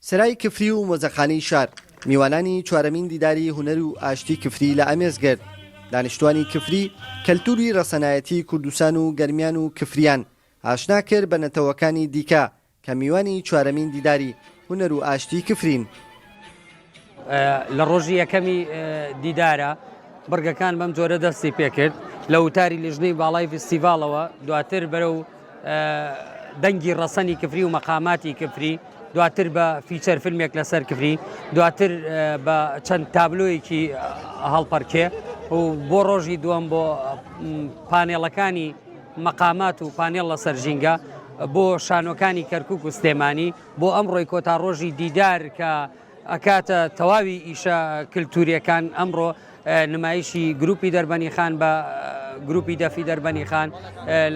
سرای کفری و مۆزەخانەی شار میوانانی چوارەمین دیداری هونەر و ئاشتی کفری لە ئامێزگرد. دانیشتوانی کفری کەلتوری ڕەسەنایەتی کوردستان و گەرمیان و کفریان ئاشنا کرد بە نەتەوەکانی دیکە کە میوانی چوارەمین دیداری هونەر و ئاشتی کفرین. لە ڕۆژی یەکەمی دیدارە بڕگەکان بەم جۆرە دەستی پێکرد لە وتاری لیژنەی باڵای فستیڤالەوە، دواتر بەرەو دەنگی ڕەسەنی کفری و مەقاماتی کفری، دواتر بە فیچەر فیلمێک لەسەر کفری، دواتر بە چەند تابلۆیەکی هەڵپەرکێ و بۆ ڕۆژی دووەم بۆ پانێڵەکانی مەقامات و پانێڵ لەسەر ژینگە، بۆ شانۆکانی کەرکووک و سلێمانی، بۆ ئەمڕۆی کۆتا ڕۆژی دیدار کە ئەکاتە تەواوی ئیشە کللتوریەکان. ئەمڕۆ نمایشی گروپی دەربەنی خان بە گروپی دەفی دەربەنی خان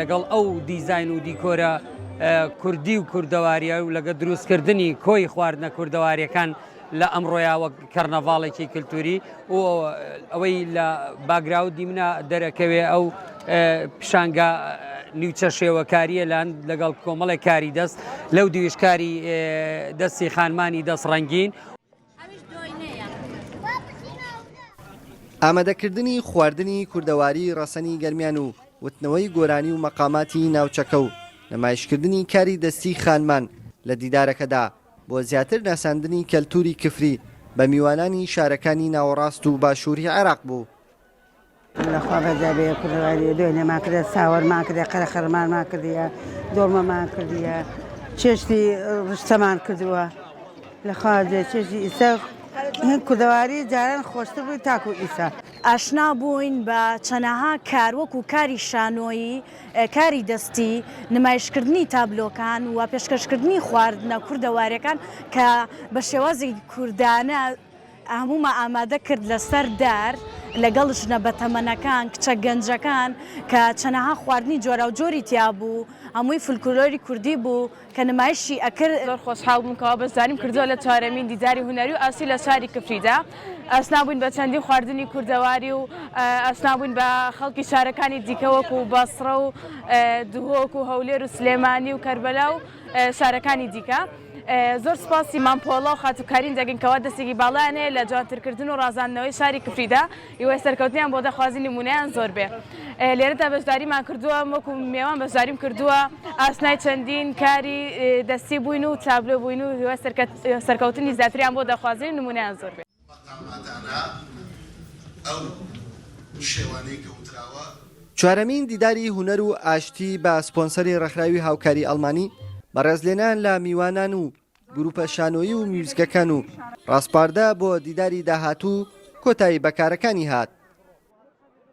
لەگەڵ ئەو دیزاین و دیکۆرە کوردی و کوردەواریە و لەگە دروستکردنی کۆی خواردنە کوردەواریەکان لە ئەمڕۆیا وەک کەرنەڤاڵێکی کللتوری و ئەوەی لە باگراودی منە دەرەکەوێ ئەو پیشانگە نیوچە شێوەکاریە لەگەڵ کۆمەڵی کاری دەست لەو دیویشکاری دەستی خانمانی دەست ڕەنگین. ئامادەکردنی خواردنی کوردەواری ڕەسەنی گەرمیان و وتنەوەی گۆرانی و مەقاماتی ناوچەکە و نمایشکردنی کاری دەستی خانمان لە دیدارەکەدا بۆ زیاتر ناساندنی کەلتوری کفری بە میوانانی شارەکانی ناوەڕاست و باشووری عێراق بوو. لەخوا بەجابێ کوردەواری دوێنێمان کردە، ساوەرمان کردە، قەرەخەرمانمان کردیە، دۆڵمەمان کردیە، چێشتی ڕشتەمان کردووە. لەخوا چێشتی ئیسا کوردەواری جاران خۆشتر بووی تاکو ئیسا. ئاشنا بووین بە چەنەها کار وەکو کاری شانۆیی، کاری دەستی، نمایشکردنی تابلۆکان و پێشکەشکردنی خواردنە کوردەواریەکان کە بە شێوازی کوردانە هەموومە ئامادە کرد لەسەر دار لەگەڵ ژنە بەتەمەنەکان، کچە گەنجەکان کە چەنەها خواردنی جۆرە و جۆری تیا بوو، هەمووی فولکلۆری کوردی بوو کە نمایشی ئەکرد. زۆر خۆشحاڵ بووم کەوا بەزانیم کردووە لە چوارەمین دیداری هونەری و ئاسی لە شاری کفریدا. ئاسنا بووین بە چەندین خواردنی کوردەواری و ئاسنا بووین بە خەڵکی شارەکانی دیکە وەکو بەسڕە و دوهۆک و هەولێر و سلێمانی و کەربەلا و شارەکانی دیکە. زۆر سپاسی مامپۆڵە و خاتوکارین دەگەین کەوا دەستێکی باڵیانەیە لە جوانترکردن و ڕازاندنەوەی شاری کفریدا، هیوای سەرکەوتنیان بۆ دەخوازی نمونەیان زۆر بێ. لێرەدا بەشداریمان کردووە، وەکو میێوان بەشداریم کردووە، ئاسنای چەندین کاری دەستی بووین و تابلۆ بووین و هیوای سەرکەوتنی زیاتریان بۆ دەخوازی نمونەیان زۆر بێ. چوارەمین دیداری هونەر و ئاشتی بە سپۆنسەری ڕێکخراوی هاوکاری ئەڵمانی بەڕێزلێنان لە میوانان و گروپە شانۆیی و میوزیکەکان و ڕاستپاردە بۆ دیداری داهاتوو کۆتایی بەکارەکانی هات.